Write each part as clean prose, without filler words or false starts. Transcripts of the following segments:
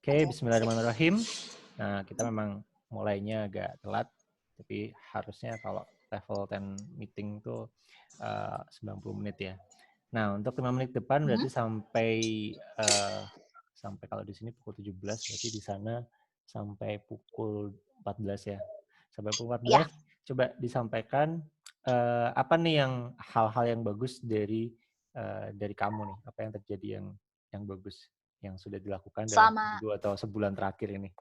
Oke, bismillahirrahmanirrahim. Nah, kita memang mulainya agak telat, tapi harusnya kalau level 10 meeting tuh 90 menit ya. Nah, untuk 5 menit depan berarti sampai kalau di sini pukul 17, berarti di sana sampai pukul 14 ya. Sampai pukul 14, Ya, coba disampaikan apa nih hal-hal yang bagus dari kamu nih, apa yang terjadi yang bagus yang sudah dilakukan dalam selama seminggu atau sebulan terakhir ini.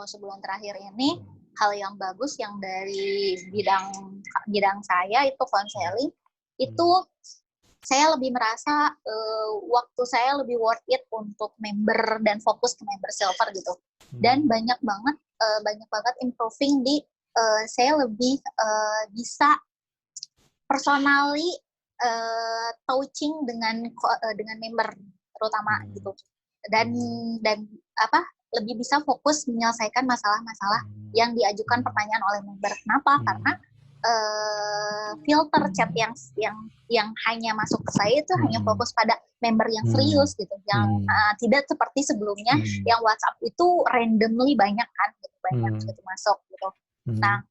sebulan terakhir ini hal yang bagus yang dari bidang saya itu konseling itu saya lebih merasa waktu saya lebih worth it untuk member dan fokus ke member silver gitu. Dan banyak banget improving di saya lebih bisa personally touching dengan member terutama gitu. Dan lebih bisa fokus menyelesaikan masalah-masalah yang diajukan pertanyaan oleh member. Kenapa? Karena filter chat yang hanya masuk ke saya itu hanya fokus pada member yang serius gitu, yang tidak seperti sebelumnya yang WhatsApp itu randomly banyak kan, gitu, banyak gitu masuk gitu. Nah,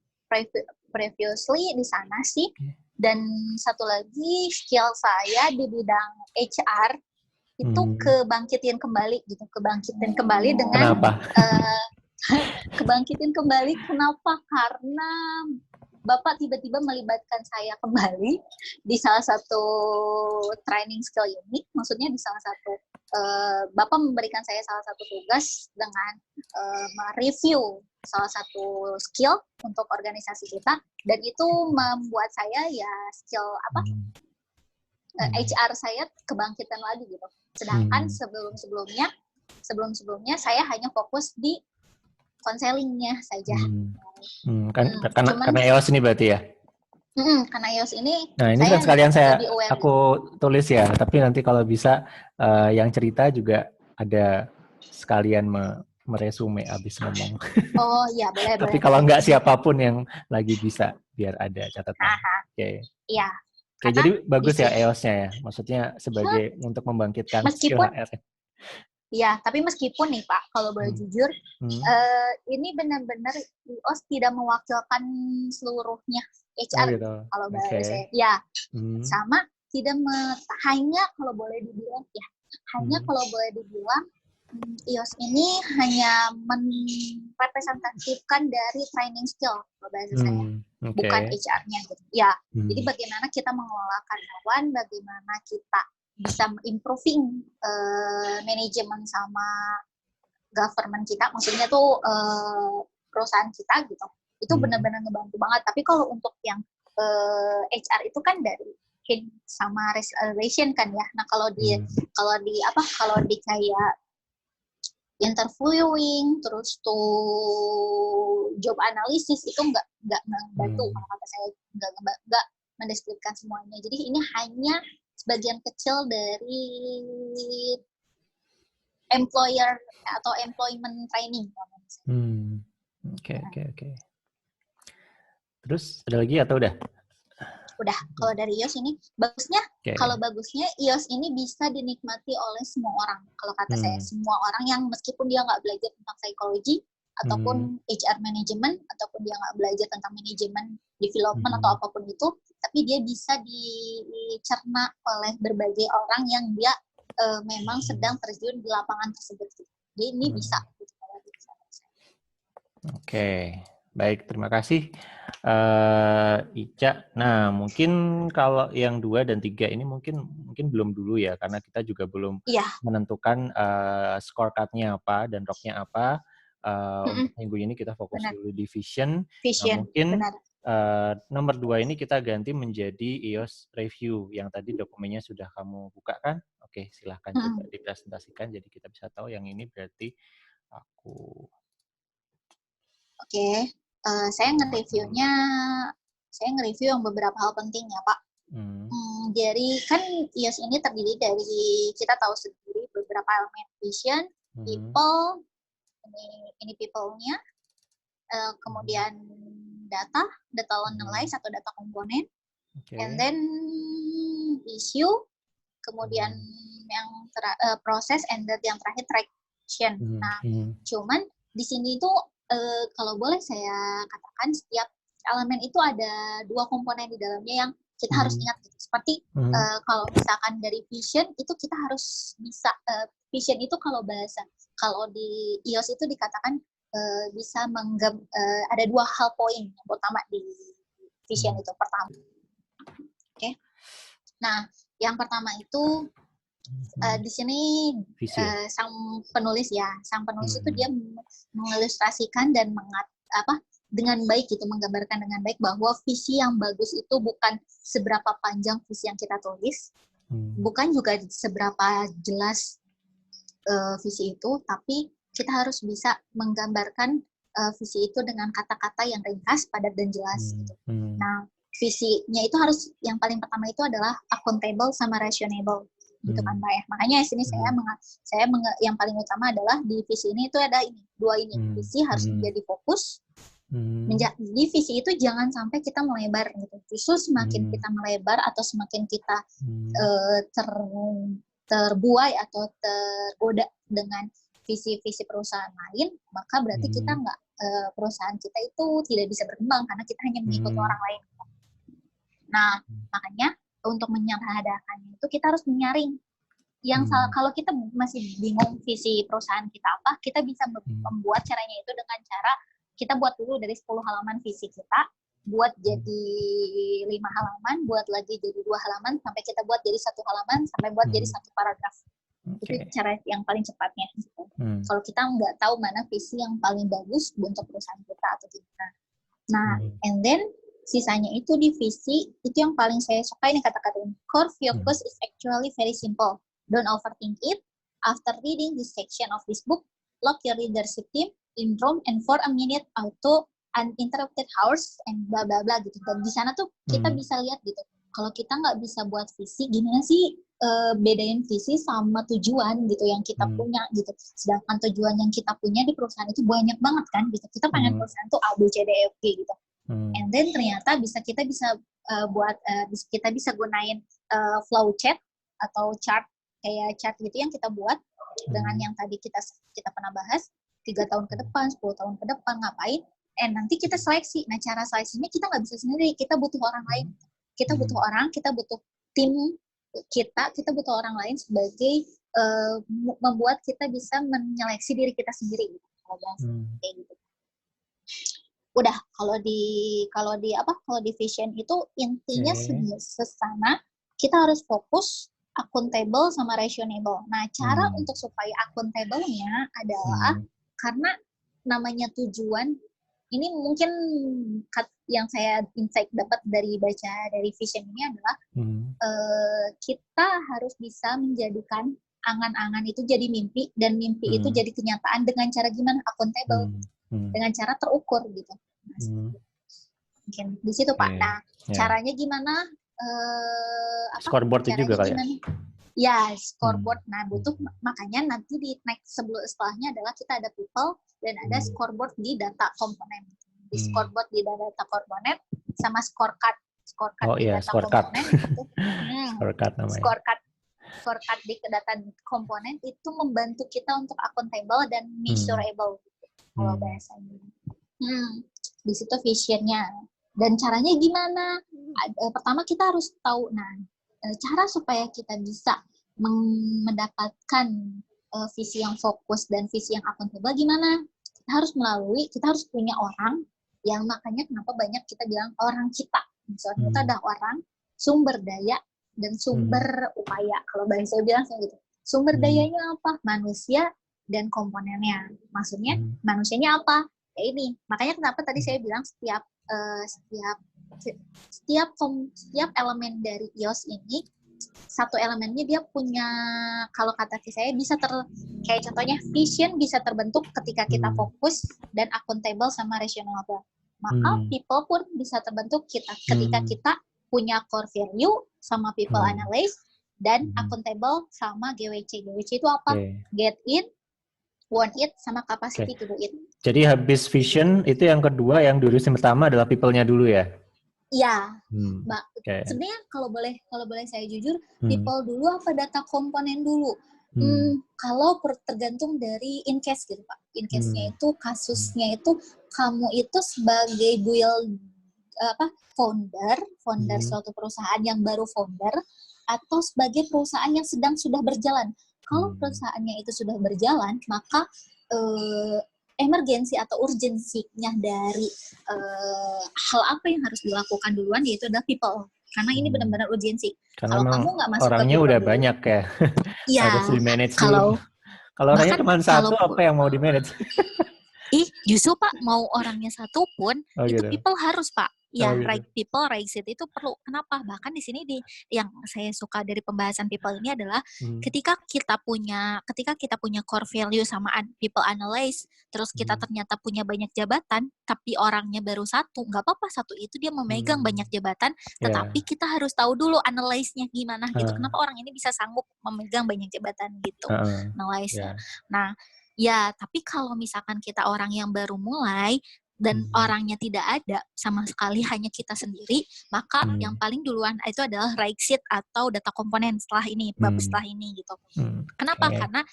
previously di sana sih. Dan satu lagi skill saya di bidang HR itu kebangkitin kembali dengan Kenapa? Kebangkitin kembali. Kenapa? Karena Bapak tiba-tiba melibatkan saya kembali di salah satu training skill ini. Maksudnya di salah satu Bapak memberikan saya salah satu tugas dengan mereview salah satu skill untuk organisasi kita, dan itu membuat saya ya skill HR saya kebangkitan lagi gitu. Sedangkan sebelum-sebelumnya saya hanya fokus di konselingnya saja. Karena EOS ini berarti ya? Karena EOS ini, nah ini kan sekalian aku tulis ya, tapi nanti kalau bisa yang cerita juga ada sekalian meresume abis ngomong. Oh iya, boleh. Tapi kalau nggak siapapun yang lagi bisa, biar ada catatan. Oke. Iya. Oke, jadi bagus ya EOS-nya ya, maksudnya sebagai untuk membangkitkan skill HR. Iya, tapi meskipun nih Pak, kalau boleh jujur, ini benar-benar EOS tidak mewakilkan seluruhnya HR. Gitu. Kalau bahasa saya, ya sama tidak hanya kalau boleh dibilang EOS ini hanya merepresentatifkan dari training skill kalau bahasa saya, bukan HR-nya gitu. Ya, jadi bagaimana kita mengelola karyawan, bagaimana kita bisa improving manajemen sama government kita, maksudnya tuh perusahaan kita gitu. Itu benar-benar ngebantu banget. Tapi kalau untuk yang HR itu kan dari sama relation kan ya. Nah, kalau di kayak interviewing terus tuh job analysis itu nggak membantu, kalau kata saya nggak mendeskripsikan semuanya. Jadi ini hanya sebagian kecil dari employer atau employment training. Oke. Terus ada lagi atau udah? Udah. Kalau dari EOS ini bagusnya, kalau bagusnya EOS ini bisa dinikmati oleh semua orang. Kalau kata saya, semua orang yang meskipun dia nggak belajar tentang psikologi ataupun HR management, ataupun dia nggak belajar tentang manajemen development atau apapun itu, tapi dia bisa dicerna oleh berbagai orang yang dia memang sedang terjun di lapangan tersebut. Jadi ini bisa. Oke, baik, terima kasih Ica. Nah, mungkin kalau yang 2 dan 3 ini mungkin belum dulu ya, karena kita juga belum menentukan scorecard-nya apa dan rock-nya apa. Untuk minggu ini kita fokus dulu di vision. Nah, mungkin nomor 2 ini kita ganti menjadi EOS review, yang tadi dokumennya sudah kamu buka kan? Oke, silahkan coba dipresentasikan, jadi kita bisa tahu yang ini berarti aku. Oke, saya nge-review yang beberapa hal penting ya Pak. Jadi kan EOS ini terdiri dari, kita tahu sendiri, beberapa elemen: vision, people, ini people-nya, kemudian data analyze atau data komponen, and then issue, kemudian yang proses, and then yang terakhir track. vision. Nah, cuman di sini itu kalau boleh saya katakan setiap elemen itu ada 2 komponen di dalamnya yang kita harus ingat gitu. Seperti kalau misalkan dari vision itu kita harus bisa vision itu kalau di iOS itu dikatakan bisa ada 2 hal poin yang utama di vision itu. Pertama, oke. Nah, yang pertama itu di sini sang penulis itu dia mengilustrasikan dan dengan baik gitu, menggambarkan dengan baik bahwa visi yang bagus itu bukan seberapa panjang visi yang kita tulis, bukan juga seberapa jelas visi itu, tapi kita harus bisa menggambarkan visi itu dengan kata-kata yang ringkas, padat dan jelas gitu. Nah, visinya itu harus yang paling pertama itu adalah accountable sama rationable gitu kan Pak ya. Makanya di sini yang paling utama adalah di visi ini itu ada dua ini. Visi harus menjadi fokus. Di visi itu jangan sampai kita melebar gitu. Justru semakin kita melebar atau semakin kita terbuai atau tergoda dengan visi-visi perusahaan lain, maka berarti kita perusahaan kita itu tidak bisa berkembang karena kita hanya mengikuti orang lain. Nah, makanya untuk menyederhanakannya itu kita harus menyaring. Kalau kita masih bingung visi perusahaan kita apa, kita bisa membuat caranya itu dengan cara kita buat dulu dari 10 halaman visi kita, buat jadi 5 halaman, buat lagi jadi 2 halaman, sampai kita buat jadi 1 halaman, sampai buat jadi 1 paragraf. Itu cara yang paling cepatnya. Gitu. Kalau kita nggak tahu mana visi yang paling bagus untuk perusahaan kita atau gimana. Nah, and then sisanya itu di visi, itu yang paling saya suka ini kata-kata ini. Core focus is actually very simple. Don't overthink it. After reading this section of this book, lock your leadership team in room and for a minute auto uninterrupted hours and bla bla bla gitu. Dan di sana tuh kita bisa lihat gitu. Kalau kita nggak bisa buat visi, gimana sih bedain visi sama tujuan gitu yang kita punya gitu. Sedangkan tujuan yang kita punya di perusahaan itu banyak banget kan gitu. Kita pengen perusahaan tuh A B C D E F G gitu. And then ternyata kita bisa kita bisa gunain flow chart atau chart kayak chart gitu yang kita buat dengan yang tadi kita pernah bahas 3 tahun ke depan, 10 tahun ke depan ngapain. Nanti kita seleksi. Nah, cara seleksinya kita nggak bisa sendiri. Kita butuh orang lain. Kita butuh orang, kita butuh tim kita butuh orang lain sebagai membuat kita bisa menyeleksi diri kita sendiri. Kayak gitu. Udah, kalau di vision itu intinya sesama kita harus fokus, accountable sama rationable. Nah, cara untuk supaya accountable-nya adalah karena namanya tujuan, ini mungkin yang saya insight dapat dari vision ini adalah kita harus bisa menjadikan angan-angan itu jadi mimpi dan mimpi itu jadi kenyataan dengan cara gimana? Accountable. Dengan cara terukur gitu. Mungkin di situ Pak. Nah, caranya gimana? Scoreboard itu juga kali ya? Ya, scoreboard. Nah, butuh makanya nanti di next setelahnya adalah kita ada people dan ada scoreboard di data komponen. Di scoreboard di data komponen sama scorecard. Scorecard di data komponen itu. Scorecard namanya. Scorecard di data komponen itu membantu kita untuk accountable dan measurable. Kalau bahasanya. Di situ visionnya. Dan caranya gimana? Pertama kita harus tahu, cara supaya kita bisa mendapatkan visi yang fokus dan visi yang accountable gimana? Kita harus punya orang yang makanya kenapa banyak kita bilang orang kita. Misalnya kita ada orang, sumber daya, dan sumber upaya. Kalau bahasa saya bilang gitu. Sumber dayanya apa? Manusia dan komponennya. Maksudnya manusianya apa? Ya ini. Makanya kenapa tadi saya bilang setiap elemen dari iOS ini satu elemennya dia punya, kalau kata saya bisa kayak contohnya vision bisa terbentuk ketika kita fokus dan accountable sama rational. Maka people pun bisa terbentuk ketika kita punya core value sama people analyze dan accountable sama GWC. GWC itu apa? Get it, want it, sama capacity to do it. Jadi habis vision itu yang kedua, yang diurusin pertama adalah people-nya dulu ya? Iya, Mbak. Sebenarnya kalau boleh saya jujur, people dulu apa data komponen dulu? Kalau tergantung dari in case gitu Pak. In case-nya itu, kasusnya itu, kamu itu sebagai founder suatu perusahaan yang baru founder, atau sebagai perusahaan yang sudah berjalan. Kalau perusahaannya itu sudah berjalan, maka emergensi atau urgensinya dari hal apa yang harus dilakukan duluan yaitu adalah people. Karena ini benar-benar urgensi. Kalau kamu nggak masuk orangnya udah dulu, banyak ya, harus di-manage dulu. Kalau orangnya cuma satu, apa yang mau di-manage? Justru Pak, mau orangnya satu pun, itu gitu. People harus Pak. Ya, gitu. Right people, right seat itu perlu. Kenapa? Bahkan di sini yang saya suka dari pembahasan people ini adalah ketika kita punya core value sama people analyze, terus kita ternyata punya banyak jabatan, tapi orangnya baru satu, nggak apa-apa satu itu dia memegang banyak jabatan, tetapi kita harus tahu dulu analyze-nya gimana gitu. Kenapa orang ini bisa sanggup memegang banyak jabatan gitu, analyze-nya. Nah, ya, tapi kalau misalkan kita orang yang baru mulai dan orangnya tidak ada sama sekali, hanya kita sendiri, maka yang paling duluan itu adalah right seat atau data komponen setelah ini, bab setelah ini gitu. Kenapa? Karena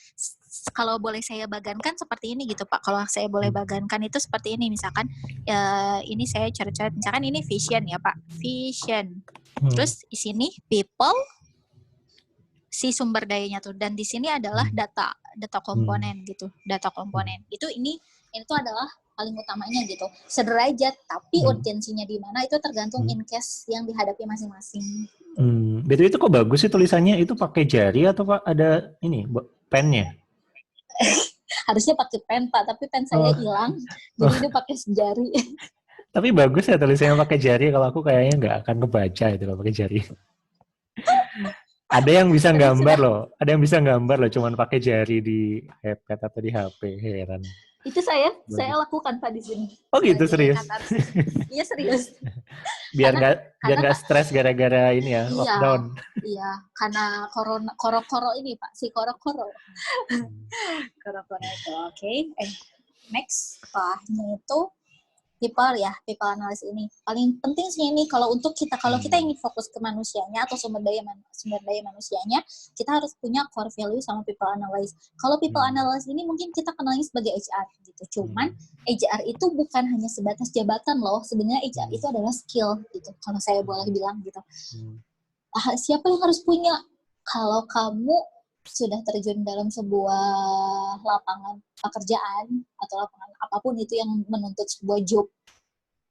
kalau boleh saya bagankan seperti ini gitu Pak. Kalau saya boleh bagankan itu seperti ini, misalkan ini saya coret-coret, misalkan ini vision ya Pak, vision. Terus di sini people, si sumber dayanya tuh, dan di sini adalah data komponen gitu, data komponen itu adalah paling utamanya gitu, sederajat, tapi urgensinya di mana itu tergantung in case yang dihadapi masing-masing. Betul, itu kok bagus sih tulisannya, itu pakai jari atau Pak ada ini pennya? Harusnya pakai pen Pak, tapi pen saya hilang, jadi ini pakai jari. Tapi bagus ya tulisannya pakai jari, kalau aku kayaknya nggak akan kebaca itu kalau pakai jari. Ada yang bisa gambar loh, cuman pakai jari di iPad atau di HP, heran. Itu saya lakukan Pak di sini. Oh gitu, serius? Iya serius. Biar nggak stres gara-gara ini ya, lockdown. Iya, karena koro-koro ini Pak, si koro-koro. Koro-koro itu, oke. Next, setelahnya itu people analysis ini paling penting sih ini kalau kita ingin fokus ke manusianya atau sumber daya manusianya, kita harus punya core value sama people analysis. Kalau people analysis ini mungkin kita kenalnya sebagai HR gitu. Cuman HR itu bukan hanya sebatas jabatan loh. Sebenarnya HR itu adalah skill gitu. Kalau saya boleh bilang gitu. Siapa yang harus punya? Kalau kamu sudah terjun dalam sebuah lapangan pekerjaan atau lapangan apapun itu yang menuntut sebuah job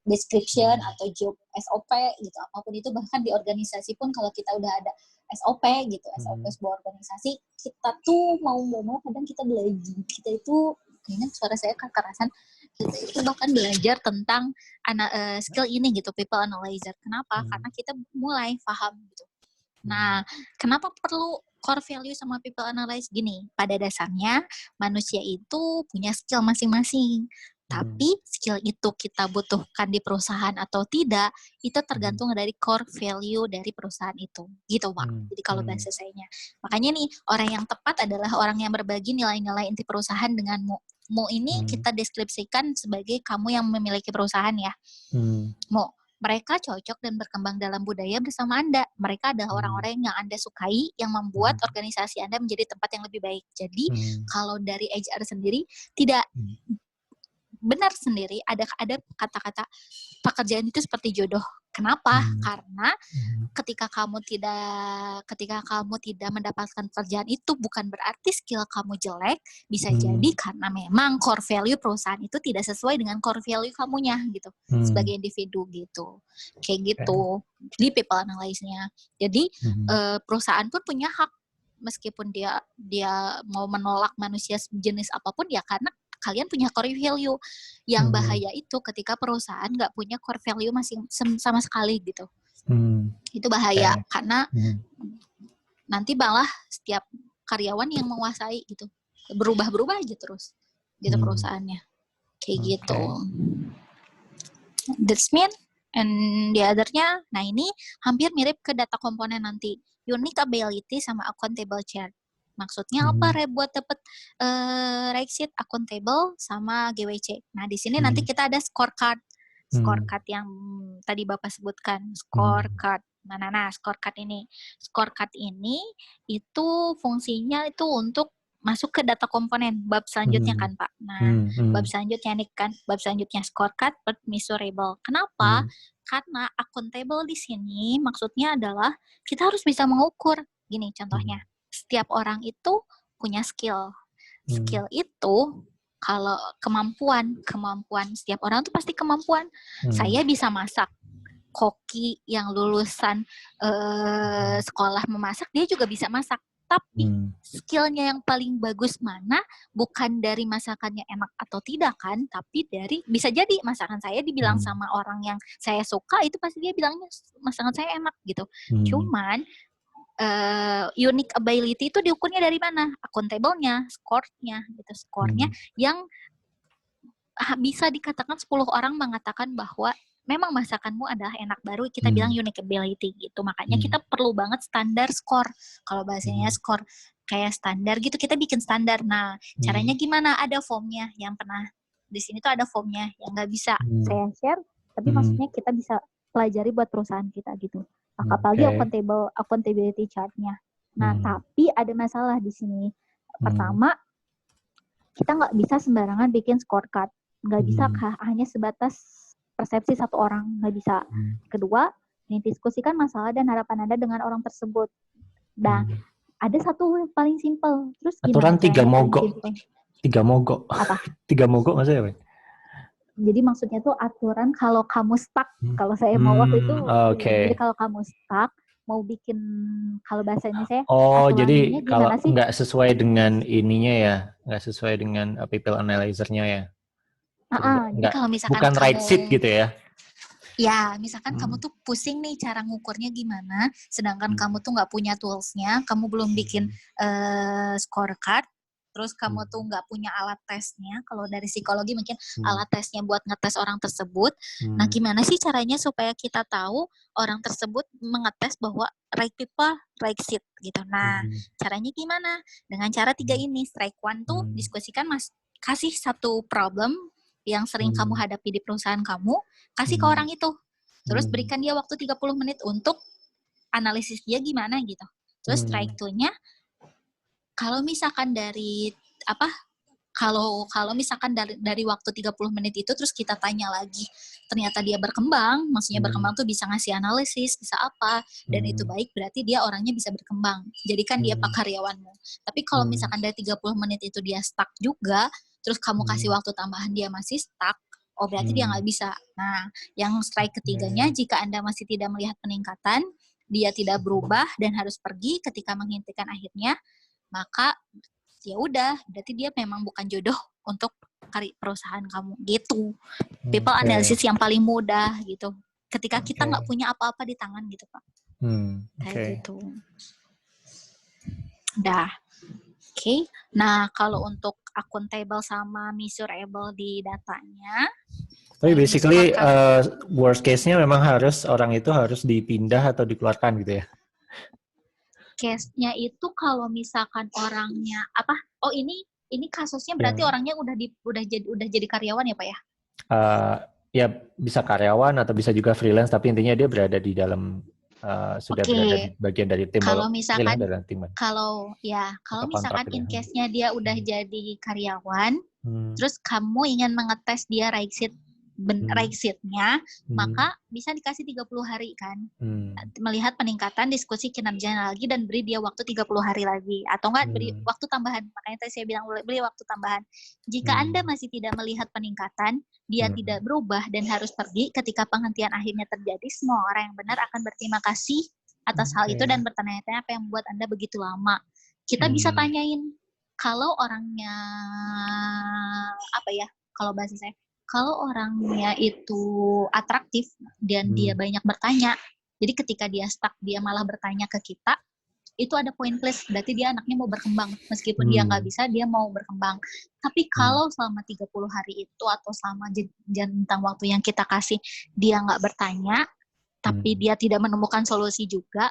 description atau job SOP gitu, apapun itu, bahkan di organisasi pun kalau kita udah ada SOP gitu, SOP sebuah organisasi, kita tuh mau nggak mau kadang kita belajar, kita itu kayaknya suara saya kekerasan, kita itu bahkan belajar tentang skill ini gitu, people analyzer. Kenapa? Karena kita mulai paham gitu. Nah, kenapa perlu core value sama people analyze? Gini, pada dasarnya manusia itu punya skill masing-masing. Tapi skill itu kita butuhkan di perusahaan atau tidak, itu tergantung dari core value dari perusahaan itu. Gitu, Pak. Jadi kalau bahasa sayanya. Makanya nih, orang yang tepat adalah orang yang berbagi nilai-nilai inti perusahaan denganmu. Mu ini kita deskripsikan sebagai kamu yang memiliki perusahaan ya. Mu. Mereka cocok dan berkembang dalam budaya bersama Anda. Mereka adalah orang-orang yang Anda sukai, yang membuat organisasi Anda menjadi tempat yang lebih baik. Jadi, kalau dari HR sendiri, tidak benar sendiri, ada kata-kata pekerjaan itu seperti jodoh. Kenapa? Karena ketika kamu tidak mendapatkan pekerjaan itu bukan berarti skill kamu jelek, bisa jadi karena memang core value perusahaan itu tidak sesuai dengan core value kamunya gitu, sebagai individu gitu. Kayak gitu. Jadi people analysis-nya. Jadi perusahaan pun punya hak meskipun dia mau menolak manusia jenis apapun ya, karena kalian punya core value. Yang bahaya itu ketika perusahaan nggak punya core value sama sekali gitu. Itu bahaya karena nanti malah setiap karyawan yang menguasai gitu, berubah aja terus gitu perusahaannya, kayak gitu. That's mean and the other-nya, nah ini hampir mirip ke data komponen nanti, unique ability sama accountable chart. Maksudnya apa buat dapet right sheet, accountable sama GWC. Nah di sini nanti kita ada scorecard yang tadi Bapak sebutkan, scorecard. Nah, scorecard ini. Scorecard ini itu fungsinya itu untuk masuk ke data komponen bab selanjutnya kan, Pak. Nah, bab selanjutnya nih kan, bab selanjutnya scorecard but measurable. Kenapa? Karena accountable di sini maksudnya adalah kita harus bisa mengukur. Gini contohnya, setiap orang itu punya skill. Skill itu kalau kemampuan setiap orang tuh pasti kemampuan. Saya bisa masak. Koki yang lulusan sekolah memasak, dia juga bisa masak. Tapi skillnya yang paling bagus mana bukan dari masakannya enak atau tidak kan, tapi dari bisa jadi masakan saya dibilang sama orang yang saya suka itu pasti dia bilangnya masakan saya enak gitu. Cuman unique ability itu diukurnya dari mana? Accountable-nya, score-nya gitu, score-nya yang bisa dikatakan 10 orang mengatakan bahwa memang masakanmu adalah enak, baru kita bilang unique ability gitu. Makanya kita perlu banget standar skor. Kalau bahasanya skor kayak standar gitu, kita bikin standar. Nah, caranya gimana? Ada formnya yang pernah di sini tuh ada formnya yang nggak bisa saya share, tapi maksudnya kita bisa pelajari buat perusahaan kita gitu. Apalagi accountability chart-nya. Nah, tapi ada masalah di sini. Pertama, kita nggak bisa sembarangan bikin scorecard. Nggak bisa hanya sebatas persepsi satu orang, nggak bisa. Kedua, didiskusikan masalah dan harapan Anda dengan orang tersebut. Dan ada satu paling simpel. Terus aturan 3 mogok. 3 mogok. Apa? 3 mogok maksudnya apa? Jadi maksudnya tuh aturan kalau kamu stuck, kalau saya mau waktu itu, jadi kalau kamu stuck, mau bikin, kalau bahasanya saya, jadi kalau nggak sesuai dengan ininya ya, nggak sesuai dengan people analyzer-nya ya. Jadi kalau misalkan bukan right seat gitu ya. Ya, misalkan kamu tuh pusing nih cara ngukurnya gimana, sedangkan kamu tuh nggak punya tools-nya, kamu belum bikin scorecard, terus kamu tuh nggak punya alat tesnya, kalau dari psikologi mungkin alat tesnya buat ngetes orang tersebut. Nah, gimana sih caranya supaya kita tahu orang tersebut mengetes bahwa right people, right seat gitu. Nah, caranya gimana? Dengan cara 3 ini. Strike one tuh diskusikan kasih satu problem yang sering kamu hadapi di perusahaan kamu, kasih ke orang itu. Terus berikan dia waktu 30 menit untuk analisis dia gimana gitu. Terus strike 2-nya, kalau misalkan dari kalau misalkan dari waktu 30 menit itu terus kita tanya lagi, ternyata dia berkembang, maksudnya berkembang tuh bisa ngasih analisis, bisa apa, dan itu baik, berarti dia orangnya bisa berkembang. Jadikan dia pak karyawanmu. Tapi kalau misalkan dari 30 menit itu dia stuck juga, terus kamu kasih waktu tambahan dia masih stuck, berarti dia nggak bisa. Nah, yang strike ketiganya, jika Anda masih tidak melihat peningkatan, dia tidak berubah dan harus pergi ketika menghentikan akhirnya, maka ya udah, berarti dia memang bukan jodoh untuk perusahaan kamu gitu. People analysis yang paling mudah gitu. Ketika kita nggak punya apa-apa di tangan gitu, Pak. Kayak gitu. Dah. Oke. Nah, kalau untuk accountable sama measurable di datanya. Tapi basically worst case-nya memang orang itu harus dipindah atau dikeluarkan gitu ya. Case-nya itu kalau misalkan orangnya ini kasusnya berarti orangnya udah jadi karyawan ya, Pak ya? Ya bisa karyawan atau bisa juga freelance, tapi intinya dia berada di dalam sudah berada di bagian dari tim. Kalau misalkan kalau misalkan in case-nya dia udah jadi karyawan, terus kamu ingin mengetes dia right seat-nya, maka bisa dikasih 30 hari kan. Melihat peningkatan, diskusi kinerjanya lagi, dan beri dia waktu 30 hari lagi. Atau enggak beri waktu tambahan. Makanya tadi saya bilang beri waktu tambahan. Jika Anda masih tidak melihat peningkatan, dia tidak berubah dan harus pergi, ketika penghentian akhirnya terjadi, semua orang yang benar akan berterima kasih atas hal itu dan bertanya-tanya apa yang membuat Anda begitu lama. Kita bisa tanyain, kalau orangnya kalau bahasa saya, kalau orangnya itu atraktif dan dia banyak bertanya, jadi ketika dia stuck, dia malah bertanya ke kita, itu ada poin plus, berarti dia anaknya mau berkembang. Meskipun dia nggak bisa, dia mau berkembang. Tapi kalau selama 30 hari itu, atau selama jangka waktu yang kita kasih, dia nggak bertanya, tapi dia tidak menemukan solusi juga,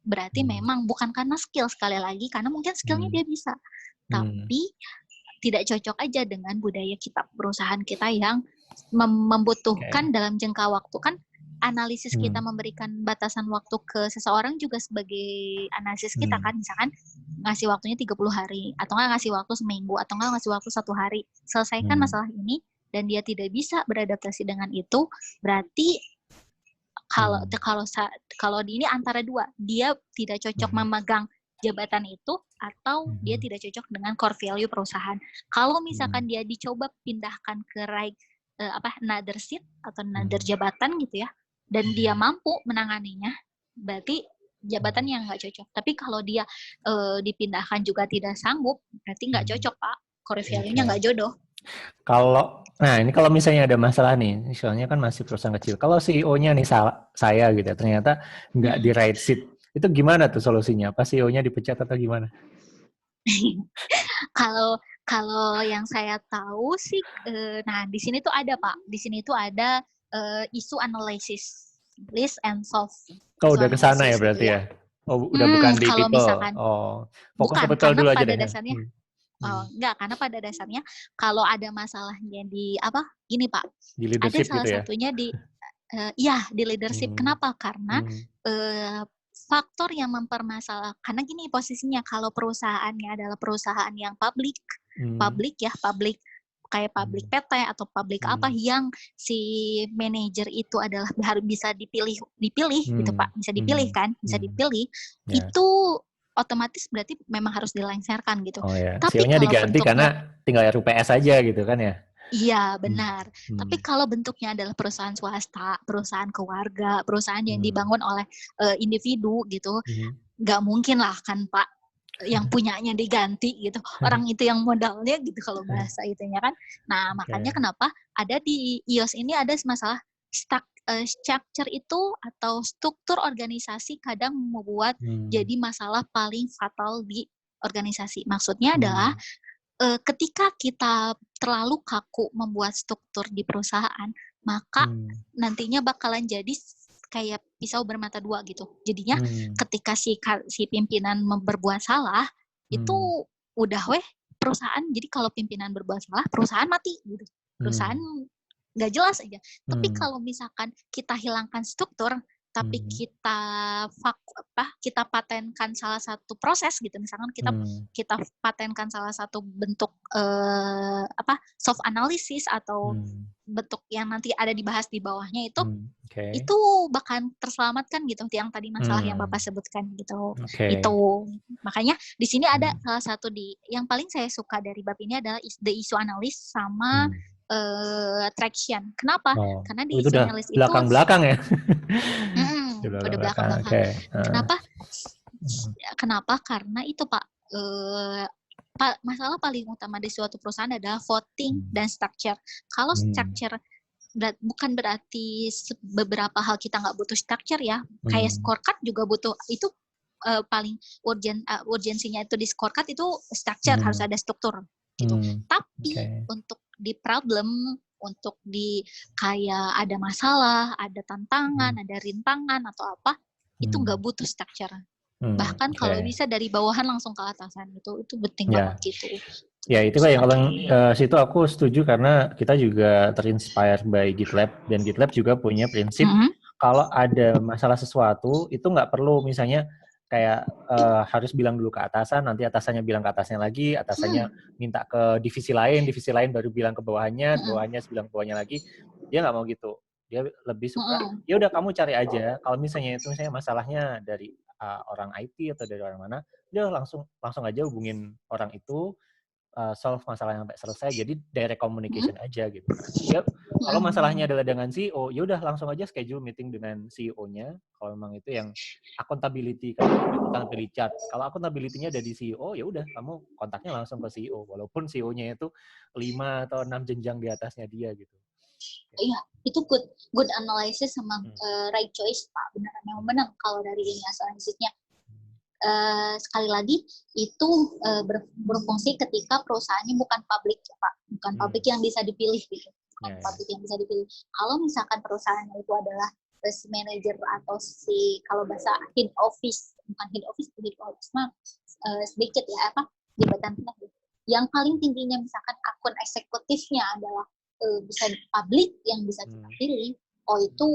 berarti memang bukan karena skill sekali lagi, karena mungkin skillnya dia bisa. Tapi tidak cocok aja dengan budaya kita, perusahaan kita yang membutuhkan dalam jangka waktu kan. analisis kita memberikan batasan waktu ke seseorang juga sebagai analisis kita kan, misalkan ngasih waktunya 30 hari, atau nggak ngasih waktu seminggu, atau nggak ngasih waktu 1 hari, selesaikan masalah ini, dan dia tidak bisa beradaptasi dengan itu, berarti kalau di ini antara dua, dia tidak cocok memegang jabatan itu, atau dia tidak cocok dengan core value perusahaan. Kalau misalkan dia dicoba pindahkan ke another seat atau another jabatan gitu ya, dan dia mampu menanganinya, berarti jabatan yang nggak cocok. Tapi kalau dia dipindahkan juga tidak sanggup, berarti nggak cocok, Pak. Core value-nya nggak jodoh. Ini kalau misalnya ada masalah nih, misalnya kan masih perusahaan kecil. Kalau CEO-nya nih saya gitu, ternyata nggak di right seat, itu gimana tuh solusinya? Apa CEO-nya dipecat atau gimana? Kalau yang saya tahu sih, nah di sini tuh ada Pak, di sini tuh ada isu analysis, list and solve. Oh, udah ke sana ya berarti ya? Oh, udah bukan di kalau people. Misalkan, Fokus bukan, ke people dulu aja deh. Dasarnya, enggak, karena pada dasarnya kalau ada masalahnya di gini Pak, di leadership ada salah gitu ya? Satunya di di leadership. Kenapa? Karena faktor yang mempermasalahkan, karena gini posisinya, kalau perusahaannya adalah perusahaan yang publik kayak publik PT atau publik yang si manajer itu adalah harus bisa dipilih gitu Pak, bisa dipilih kan, itu otomatis berarti memang harus dilengsarkan gitu. Oh ya, Tapi CEO-nya kalau diganti karena tinggal RUPS aja gitu kan ya? Iya, benar. Tapi kalau bentuknya adalah perusahaan swasta, perusahaan keluarga, perusahaan yang dibangun oleh individu gitu, nggak mungkin lah kan Pak, yang punyanya diganti gitu. Orang itu yang modalnya gitu kalau bahasa itunya kan. Nah, makanya kenapa ada di iOS ini ada masalah structure itu atau struktur organisasi kadang membuat jadi masalah paling fatal di organisasi. Maksudnya adalah ketika kita terlalu kaku membuat struktur di perusahaan, maka nantinya bakalan jadi kayak pisau bermata dua gitu. Jadinya ketika si pimpinan berbuat salah, itu udah perusahaan. Jadi kalau pimpinan berbuat salah, perusahaan mati gitu. Perusahaan nggak jelas aja. Tapi kalau misalkan kita hilangkan struktur, tapi kita patenkan salah satu proses gitu, misalkan kita patenkan salah satu bentuk soft analysis atau bentuk yang nanti ada dibahas di bawahnya itu bahkan terselamatkan gitu, yang tadi masalah yang Bapak sebutkan gitu. Itu makanya di sini ada salah satu yang paling saya suka dari bab ini adalah the issue analysis sama traction. Kenapa? Karena di issue analysis itu belakang-belakang ya. Udah belakang-belakang. Kenapa? Karena itu Pak, masalah paling utama di suatu perusahaan adalah voting dan structure. Kalau structure bukan berarti beberapa hal kita nggak butuh structure ya. Kayak scorecard juga butuh. Itu paling urgensinya itu di scorecard itu structure, harus ada struktur gitu. Tapi untuk di problem, untuk di kayak ada masalah, ada tantangan, ada rintangan atau apa, itu nggak butuh structure. Bahkan kalau bisa dari bawahan langsung ke atasan, itu penting banget gitu. Ya itu yang kalau situ aku setuju, karena kita juga terinspire by GitLab, dan GitLab juga punya prinsip kalau ada masalah sesuatu itu nggak perlu misalnya kayak harus bilang dulu ke atasan, nanti atasannya bilang ke atasnya lagi, atasannya minta ke divisi lain baru bilang ke bawahnya, bawahnya bilang ke bawahnya lagi. Dia nggak mau gitu. Dia lebih suka, ya udah kamu cari aja. Kalau misalnya masalahnya dari orang IT atau dari orang mana, dia langsung aja hubungin orang itu, solve masalah yang sampai selesai. Jadi direct communication aja gitu. Ya, kalau masalahnya adalah dengan CEO, ya udah langsung aja schedule meeting dengan CEO-nya. Kalau memang itu yang accountability, kan accountability chart. Kalau accountability-nya ada di CEO, ya udah kamu kontaknya langsung ke CEO, walaupun CEO-nya itu 5 atau 6 jenjang di atasnya dia gitu. Iya, itu good analysis sama right choice Pak, beneran yang menang kalau dari ini analisisnya. Sekali lagi itu berfungsi ketika perusahaannya bukan publik ya Pak, bukan publik yang bisa dipilih gitu, bukan publik yang bisa dipilih. Kalau misalkan perusahaannya itu adalah si manajer atau si, kalau bahasa head office mah sedikit ya jabatan tengah yang paling tingginya, misalkan akun eksekutifnya adalah bisa publik yang bisa kita pilih, itu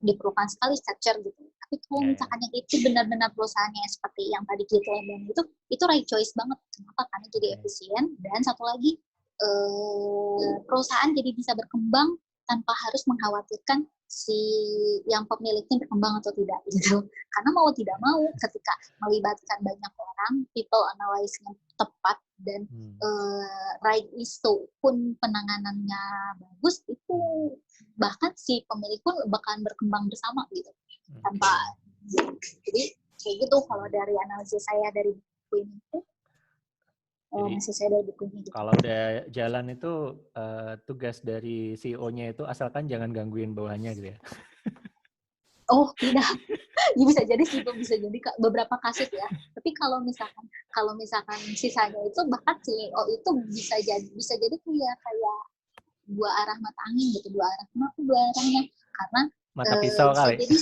diperlukan sekali structure gitu. Tapi kalau misalkan yang itu benar-benar perusahaannya seperti yang tadi kita bilang itu right choice banget. Kenapa? Karena jadi efisien, dan satu lagi perusahaan jadi bisa berkembang tanpa harus mengkhawatirkan si yang pemiliknya berkembang atau tidak gitu. Karena mau tidak mau ketika melibatkan banyak orang, people analyze-nya tepat dan right issue pun penanganannya bagus, itu bahkan si pemilik pun bakalan berkembang bersama gitu. Tanpa jadi kayak gitu kalau dari analisis saya dari buku ini tuh. Masih saya dari bukunya gitu. Kalau udah jalan itu tugas dari CEO-nya itu asalkan jangan gangguin bawahannya gitu ya. Oh, tidak. Ya, bisa jadi sih, bisa jadi beberapa kasus ya. Tapi kalau misalkan sisanya itu bahkan CEO itu bisa jadi kayak dua arah mata angin gitu, dua arah. Kenapa dua arahnya? Karena mata pisau kali. Jadi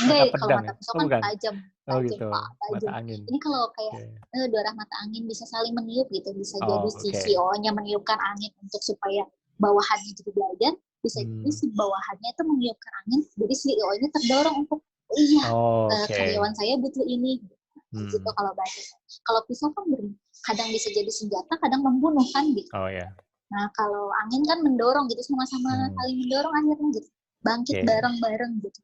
enggak, kalau mata pisau kan tajam. Gitu. Tajam. Mata angin. Ini kalau kayak dua arah mata angin bisa saling meniup gitu, bisa jadi si CEO-nya meniupkan angin untuk supaya bawahannya jadi belajar, bisa jadi si bawahannya itu meniupkan angin, jadi CEO-nya terdorong untuk karyawan saya butuh ini. Gitu kalau bahasa. Kalau pisau kan kadang bisa jadi senjata, kadang membunuh kan gitu. Oh ya. Nah kalau angin kan mendorong gitu, sama-sama saling mendorong akhirnya gitu, bangkit bareng-bareng gitu.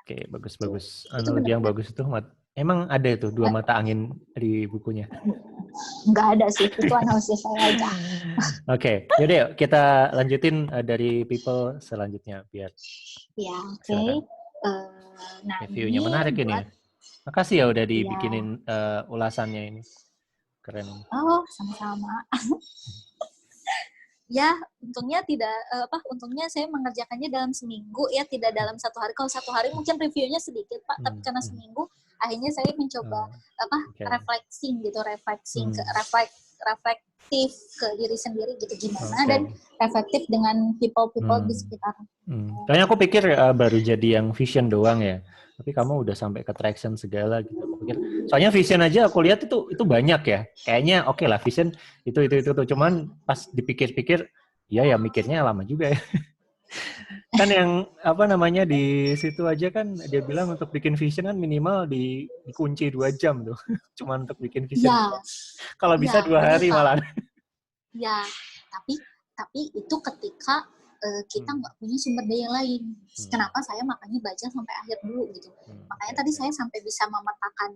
Oke, bagus. Analogi yang bagus itu, emang ada itu dua mata angin di bukunya? Nggak ada sih, itu analisis saya aja. Oke, yaudah yuk kita lanjutin dari people selanjutnya biar. Ya, oke. Nah, reviewnya menarik ini. Makasih ya udah dibikinin ulasannya ini. Keren ini. Oh, sama-sama. Ya, untungnya untungnya saya mengerjakannya dalam seminggu ya, tidak dalam 1 hari. Kalau 1 hari mungkin reviewnya sedikit, Pak, tapi karena seminggu akhirnya saya mencoba refleksing reflektif ke diri sendiri gitu, gimana dan efektif dengan people di sekitar. Kayaknya aku pikir baru jadi yang vision doang ya. Tapi kamu udah sampai ke traction segala gitu. Soalnya vision aja aku lihat itu banyak ya. Kayaknya oke lah vision itu. Cuman pas dipikir-pikir, ya mikirnya lama juga ya. Kan yang di situ aja kan dia bilang untuk bikin vision kan minimal dikunci 2 jam tuh. Cuman untuk bikin vision. Ya. Kalau bisa 2 hari malah. Ya, tapi itu ketika kita nggak punya sumber daya lain. Kenapa saya makanya baca sampai akhir dulu gitu. Makanya tadi saya sampai bisa memetakan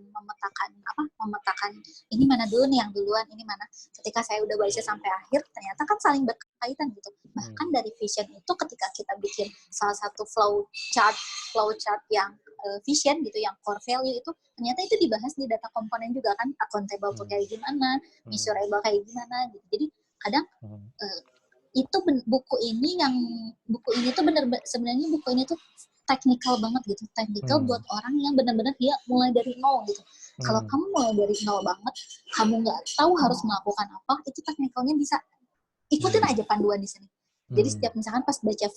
ini mana dulu nih yang duluan, ini mana. Ketika saya udah baca sampai akhir, ternyata kan saling berkaitan gitu. Bahkan dari vision itu ketika kita bikin salah satu flow chart yang vision gitu, yang core value itu, ternyata itu dibahas di data komponen juga kan, accountable kayak gimana, measurable kayak gimana gitu. Jadi kadang itu buku ini tuh sebenarnya buku ini tuh teknikal banget gitu, buat orang yang benar-benar dia mulai dari nol gitu. Kalau kamu mulai dari nol banget, kamu nggak tahu harus melakukan apa, itu teknikalnya bisa ikutin aja panduan di sini. Jadi setiap misalkan pas baca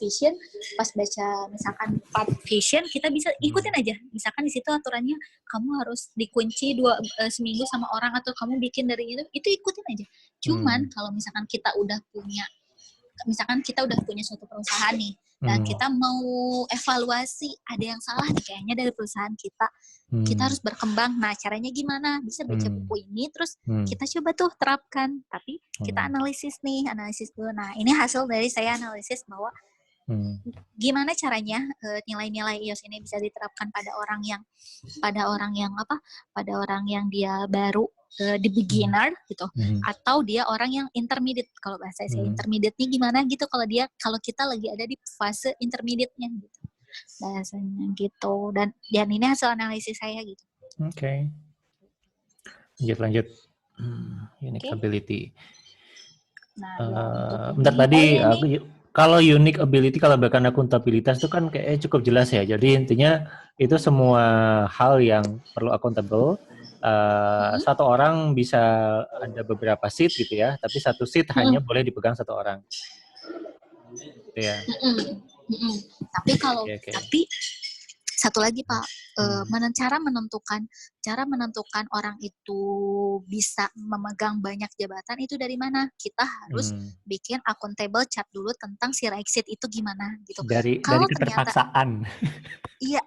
misalkan part vision, kita bisa ikutin aja. Misalkan di situ aturannya kamu harus dikunci seminggu sama orang, atau kamu bikin dari itu ikutin aja. Cuman kalau misalkan kita udah punya suatu perusahaan nih, dan kita mau evaluasi ada yang salah nih kayaknya dari perusahaan kita, kita harus berkembang. Nah, caranya gimana? Bisa baca buku ini, terus kita coba tuh terapkan. Tapi kita analisis dulu. Nah, ini hasil dari saya analisis bahwa gimana caranya nilai-nilai IOS ini bisa diterapkan pada orang yang dia baru di beginner gitu, atau dia orang yang intermediate. Kalau bahasa saya intermediate-nya gimana gitu, kalau kita lagi ada di fase intermediate-nya gitu bahasanya gitu. Dan ini hasil analisis saya gitu. Oke. Lanjut. Unique ability. Nah, bentar tadi kalau unique ability, kalau bahkan akuntabilitas itu kan kayaknya cukup jelas ya. Jadi intinya itu semua hal yang perlu accountable. Satu orang bisa ada beberapa seat gitu ya, tapi satu seat hanya boleh dipegang satu orang. Gitu ya. Tapi satu lagi Pak, cara menentukan orang itu bisa memegang banyak jabatan itu dari mana? Kita harus bikin accountable chart dulu tentang si Rexit itu gimana gitu. Dari Kalau keterpaksaan. Iya,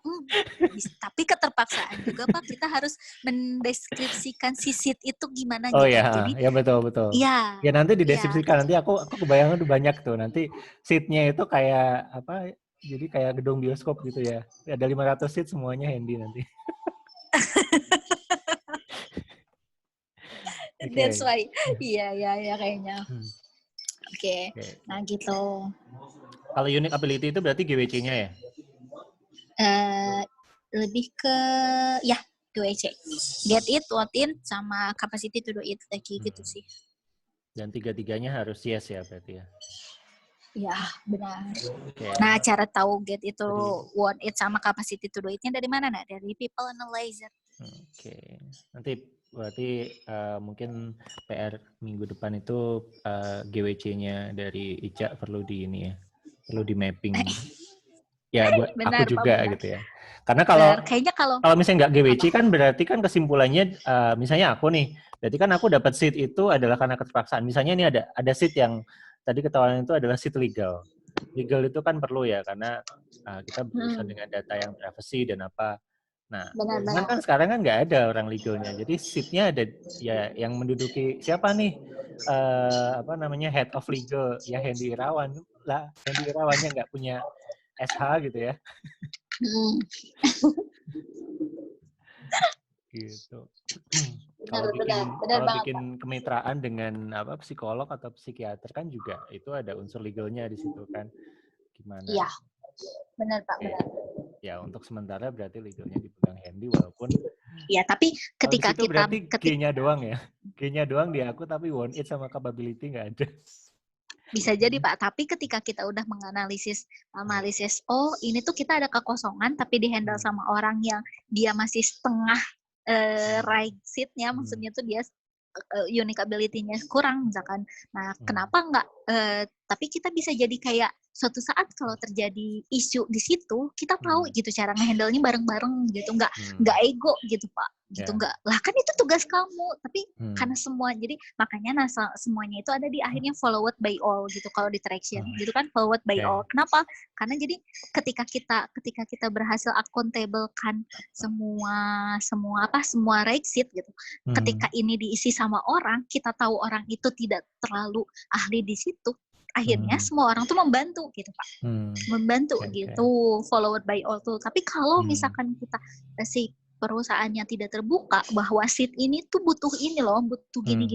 tapi keterpaksaan juga Pak, kita harus mendeskripsikan si seat itu gimana Oh gitu. ya, Jadi ya betul. Iya. Ya nanti dideskripsikan, nanti aku kebayang udah banyak tuh. Nanti seatnya itu kayak apa? Jadi kayak gedung bioskop gitu ya. Ada 500 seat semuanya handy nanti. That's why. Iya kayaknya. Oke. Nah gitu. Kalau unique ability itu berarti GWC-nya ya? Lebih ke ya GWC. Get it, what in, sama capacity to do it lagi gitu sih. Dan tiga-tiganya harus yes ya berarti ya? Ya, benar. Nah, cara tahu get itu want it sama capacity to do it-nya dari mana? Nah, dari people analyzer. Oke. Nanti berarti mungkin PR minggu depan itu GWC-nya dari Ica perlu di ini ya. Perlu di mapping. Ya, buat benar, aku juga Pak, gitu ya. Karena kalau misalnya nggak GWC kan berarti kan kesimpulannya misalnya aku nih, berarti kan aku dapat seat itu adalah karena keterpaksaan. Misalnya ini ada seat yang tadi ketahuan itu adalah seat legal. Legal itu kan perlu ya karena kita berurusan dengan data yang privacy dan apa. Nah, cuman kan sekarang kan nggak ada orang legalnya. Jadi seatnya ada ya yang menduduki siapa nih head of legal ya Hendy Irawan lah. Hendy Irawannya nggak punya SH gitu ya. Gitu. Kalau bikin kemitraan dengan psikolog atau psikiater kan juga itu ada unsur legalnya di situ kan. Gimana? Iya. Benar Pak, benar. Ya, untuk sementara berarti legalnya dipegang Hendy walaupun ya, tapi ketika kita berarti G-nya doang ya. G-nya doang di aku tapi want it sama capability nggak ada. Bisa jadi Pak, tapi ketika kita udah menganalisis oh ini tuh kita ada kekosongan tapi dihandle sama orang yang dia masih setengah right seat-nya, maksudnya tuh dia unique ability-nya kurang misalkan. Nah, kenapa enggak tapi kita bisa jadi kayak suatu saat kalau terjadi isu di situ, kita tahu gitu cara nge-handle-nya bareng-bareng gitu, enggak ego gitu Pak. Gitu enggak. Lah kan itu tugas kamu, tapi karena semua jadi makanya semuanya itu ada di akhirnya followed by all gitu kalau di traction. Gitu kan followed by all. Kenapa? Karena jadi ketika kita berhasil accountable kan semua exit gitu. Ketika ini diisi sama orang, kita tahu orang itu tidak terlalu ahli di situ. Akhirnya semua orang tuh membantu gitu Pak, membantu gitu, followed by all tuh. Tapi kalau misalkan kita si perusahaannya tidak terbuka bahwa seat ini tuh butuh ini loh, butuh gini,